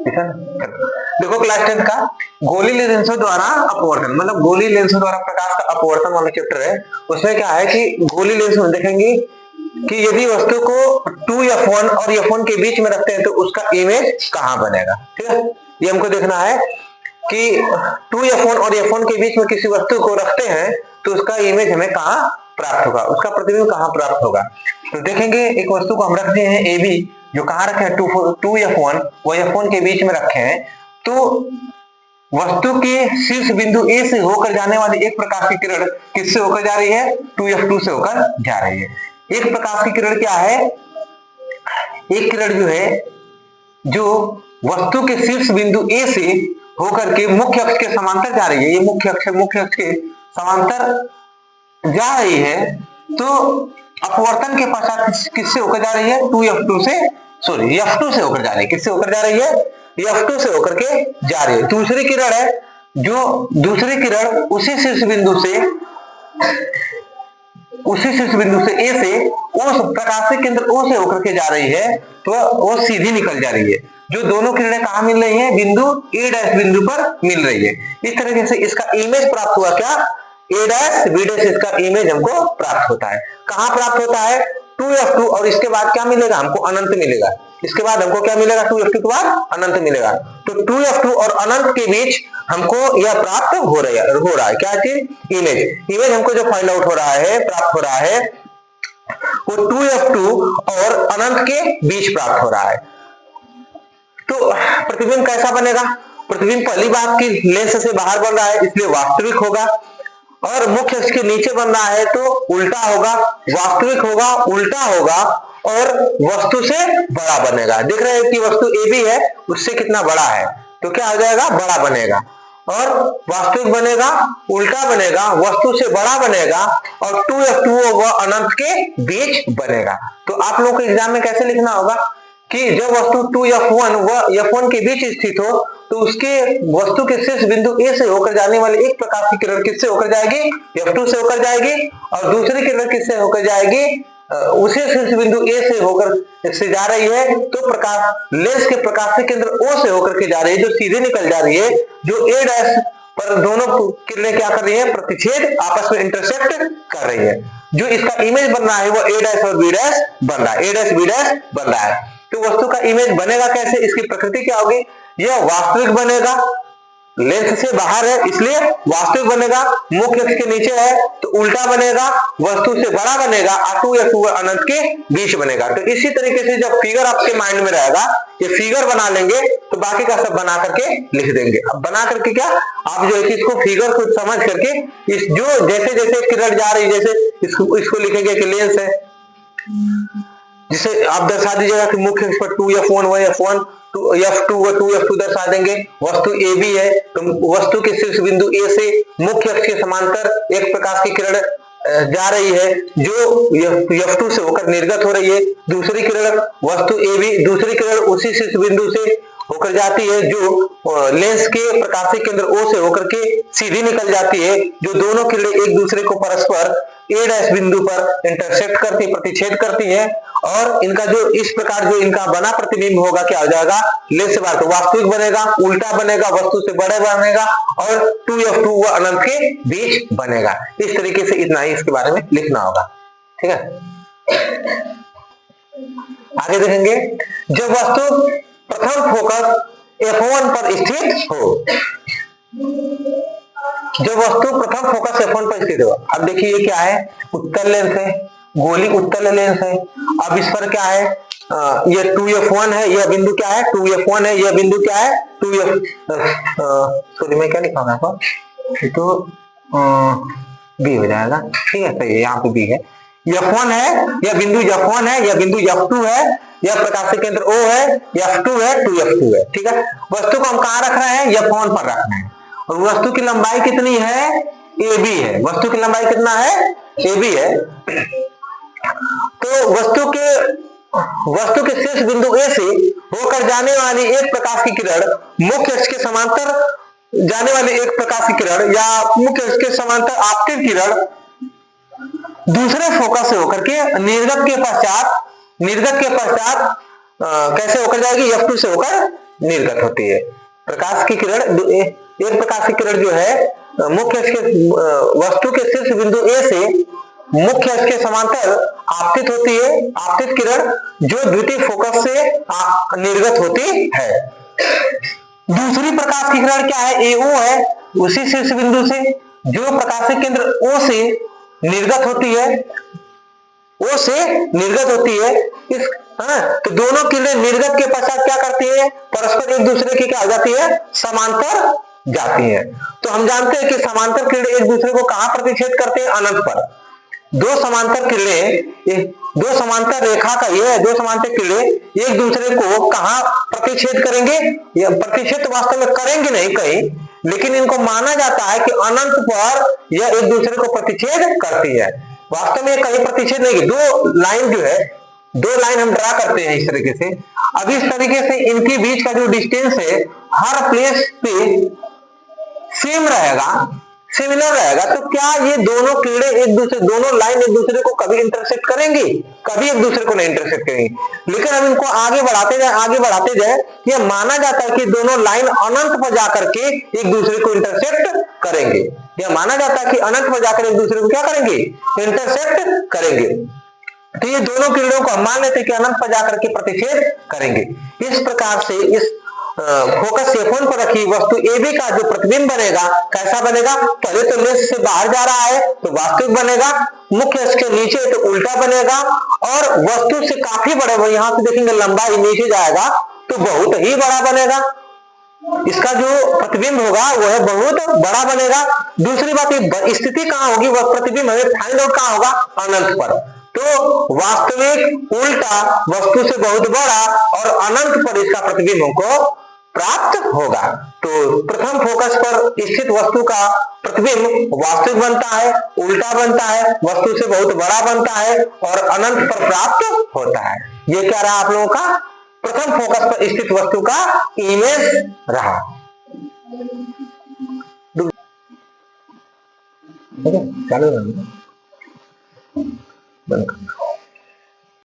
ठीक है। देखो क्लास 10 का गोली लेंसों द्वारा अपवर्तन, मतलब गोली लेंसों द्वारा प्रकाश का अपवर्तन वाला चैप्टर है। उसमें क्या है कि गोली लेंस में देखेंगे कि यदि वस्तु को 2f1 और f1 के बीच में रखते हैं तो उसका इमेज कहां बनेगा। ठीक है, ये हमको देखना है कि 2f1 और f1 के बीच में किसी वस्तु को रखते हैं तो उसका इमेज हमें कहां प्राप्त होगा, उसका प्रतिबिंब कहां प्राप्त होगा। तो देखेंगे एक वस्तु को हम रखते हैं AB, जो कहां रखे हैं 2f1, वो f1 के बीच में रखे हैं, तो वस्तु के शीर्ष बिंदु A से होकर जाने वाली एक प्रकाश की किरण किससे होकर जा रही है, 2f2 से होकर जा रही है। एक प्रकाश की किरण क्या है, एक किरण जो है जो वस्तु के शीर्ष बिंदु A से होकर के मुख्य अक्ष के समांतर जा रही है, ये मुख्य अक्ष के समांतर जा रही है, तो अपवर्तन के पश्चात किससे होकर जा रही है, 2f2 से, सॉरी f2 से होकर जा रही है। किससे होकर जा रही है, f2 से होकर के जा रही है। दूसरी किरण है जो दूसरी किरण उसी शीर्ष बिंदु से A से उस प्रकाशीय केंद्र O से होकर के जा रही है, तो वो सीधी निकल जा रही है। जो दोनों किरणें कहां मिल रही हैं, बिंदु A' बिंदु पर मिल रही है। इस तरीके से इसका इमेज प्राप्त हुआ क्या, A' B' इसका इमेज हमको प्राप्त होता है। कहां प्राप्त होता है, 2f2, और इसके बाद क्या मिलेगा हमको, अनंत मिलेगा। इसके बाद हमको क्या मिलेगा, 2f2 के बाद अनंत मिलेगा। तो 2f2 और अनंत के बीच हमको यह प्राप्त हो रहा है क्या चीज, इमेज हमको जो फाइंड आउट हो रहा है, प्राप्त हो रहा है, वो 2f2 और अनंत के बीच प्राप्त हो रहा है। तो प्रतिबिंब कैसा बनेगा, प्रतिबिंब पहली बात की लेंस से बाहर बन रहा है इसलिए वास्तविक होगा, और मुख्य अक्ष के नीचे बन रहा है तो उल्टा होगा, वास्तविक होगा, उल्टा होगा, और वस्तु से बड़ा बनेगा। देख रहे हैं कि वस्तु AB है, उससे कितना बड़ा है, तो क्या आ जाएगा, बड़ा बनेगा, और वास्तविक बनेगा, उल्टा बनेगा, वस्तु से बड़ा बनेगा, और 2f2 व अनंत के बीच बनेगा। तो आप लोगों को एग्जाम में कैसे लिखना होगा कि जब वस्तु 2f1 व f1 के बीच स्थित हो तो उसके वस्तु के शीर्ष बिंदु A से होकर जाने वाली एक प्रकाश की किरण किससे होकर जाएगी, f2 से होकर जाएगी, और दूसरी किरण किससे होकर जाएगी, उसी शीर्ष बिंदु A से होकर से जा रही है, तो प्रकाश लेंस के प्रकाशीय केंद्र O से होकर के जा रही है, जो सीधे निकल जा रही है, जो A' पर दोनों किरणें क्या कर रही है, प्रतिच्छेद, आपस में इंटरसेक्ट कर रही है। जो इसका इमेज बन रहा है वो A' और B' बन रहा है, A' B' बन रहा है। तो वस्तु का इमेज बनेगा कैसे, इसकी प्रकृति क्या होगी, यह वास्तविक बनेगा, लेंस से बाहर है इसलिए वास्तविक बनेगा, मुख्य अक्ष के नीचे है तो उल्टा बनेगा, वस्तु से बड़ा बनेगा, 2f2 अनंत के बीच बनेगा। तो इसी तरीके से जब फिगर आपके माइंड में रहेगा, ये फिगर बना लेंगे तो बाकी का सब बना करके लिख देंगे। अब बना करके क्या, आप जो है इसको फिगर को समझ करके इस जो जैसे जैसे किरण जा रही, जैसे इसको लिखेंगे कि लेंस है, जिसे आप दर्शा दीजिएगा कि मुख्य अक्ष पर 2f1 व f1, f2 व 2f2 दर्शा देंगे। वस्तु AB है तो वस्तु के शीर्ष बिंदु A से मुख्य अक्ष के समांतर एक प्रकाश की किरण जा रही है, जो f2 से होकर निर्गत हो रही है। दूसरी किरण वस्तु AB, दूसरी किरण उसी शीर्ष बिंदु से होकर जाती है, जो लेंस के प्रकाशीय केंद्र O से होकर के सीधी निकल जाती है। जो दोनों किरणें एक दूसरे को परस्पर A' बिंदु पर इंटरसेक्ट करती, प्रतिच्छेद करती है, और इनका जो इस प्रकार जो इनका बना प्रतिबिंब होगा क्या हो जाएगा, लेंस से बाहर, तो वास्तविक बनेगा, उल्टा बनेगा, वस्तु से बड़े बनेगा, और 2f2 व अनंत के बीच बनेगा। इस तरीके से इतना ही इसके बारे में लिखना होगा। ठीक है, आगे देखेंगे, जब वस्तु प्रथम फोकस f1 पर स्थित हो, जब वस्तु प्रथम फोकस f1 पर स्थित हो, अब देखिए ये क्या है, उत्तल लेंस है, गोली उत्तल लेंस है। अब इस पर क्या है, ये 2f1 है, यह बिंदु क्या है, 2f1 है, यह बिंदु क्या है, 2f, सॉरी मैं क्या लिखा हूं आपको, तो B हो जाएगा। ठीक है, सही है, यहाँ पे B है, f1 है, यह बिंदु f1 है, यह बिंदु f2 है, यह प्रकाशीय केंद्र O है, f2 है, 2f2 है। ठीक है, वस्तु को हम कहाँ रख रहे हैं, f1 पर रखना है, और वस्तु की लंबाई कितनी है, AB है, वस्तु की लंबाई कितना है, AB है। तो वस्तु के शीर्ष बिंदु A से होकर जाने वाली एक प्रकाश की किरण, मुख्य अक्ष के समांतर जाने वाली एक प्रकाश की किरण या मुख्य अक्ष के समांतर आपतित किरण दूसरे फोकस से होकर के निर्गत के पश्चात कैसे होकर जाएगी, f2 से होकर निर्गत होती है। प्रकाश की किरण, एक प्रकाश की किरण जो है मुख्य अक्ष के वस्तु के शीर्ष बिंदु ए से मुख्य अक्ष के समांतर आपतित होती है। आपतित किरण जो द्वितीय फोकस से निर्गत होती है। दूसरी प्रकाश की किरण क्या है, ए ओ है, उसी शीर्ष बिंदु से जो प्रकाशिक केंद्र ओ से निर्गत होती है, ओ से निर्गत होती है। इस तो दोनों किरणें निर्गत के पश्चात क्या करती है, परस्पर एक दूसरे की क्या हो जाती है, समांतर जाती है। तो हम जानते हैं कि समांतर किरणें एक दूसरे को कहां प्रतिच्छेद करते हैं, अनंत पर। दो समांतर किरणें, दो समांतर रेखा का ये दो समांतर किरणें एक दूसरे को कहां प्रतिच्छेद करेंगे, या प्रतिच्छेद वास्तव में करेंगे नहीं कहीं, लेकिन इनको माना जाता है कि अनंत पर यह एक दूसरे को प्रतिच्छेद करती है। वास्तव में कहीं प्रतिच्छेद नहीं, दो लाइन जो है, दो लाइन हम ड्रा करते हैं इस तरीके से। अब इस तरीके से इनके बीच का जो डिस्टेंस है हर प्लेस पे सेम रहेगा, सिमिलर रहेगा। तो क्या ये दोनों किरणें एक दूसरे, दोनों लाइन एक दूसरे को कभी इंटरसेक्ट करेंगी, कभी एक दूसरे को नहीं इंटरसेक्ट करेंगी। लेकिन हम इनको आगे बढ़ाते जाए यह माना जाता है कि दोनों लाइन अनंत पर जाकर के एक दूसरे को इंटरसेक्ट करेंगे। यह माना जाता है कि अनंत पर जाकर एक दूसरे को क्या करेंगे, इंटरसेक्ट करेंगे। तो ये दोनों किरणों को हम मान लेते हैं कि अनंत पर जाकर के प्रतिच्छेद करेंगे। इस प्रकार से इस फोकस F1 पर रखी वस्तु AB का जो प्रतिबिंब बनेगा कैसा बनेगा, पहले तो लेंस से बाहर जा रहा है तो वास्तविक बनेगा, मुख्य अक्ष के नीचे तो उल्टा बनेगा, और वस्तु से काफी बड़े, यहां से देखेंगे लंबाई नीचे जाएगा तो बहुत ही बड़ा बनेगा। इसका जो प्रतिबिंब होगा वह है बहुत बड़ा बनेगा। दूसरी बात, स्थिति कहां होगी, वह प्रतिबिंब हमें फाइंड आउट कहां होगा, अनंत पर। तो वास्तविक उल्टा, वस्तु से बहुत बड़ा और अनंत पर इसका प्रतिबिंब हमको प्राप्त होगा। तो प्रथम फोकस पर स्थित वस्तु का प्रतिबिंब वास्तविक बनता है, उल्टा बनता है, वस्तु से बहुत बड़ा बनता है और अनंत पर प्राप्त होता है। ये क्या रहा आप लोगों का, प्रथम फोकस पर स्थित वस्तु का इमेज रहा। चालू बंद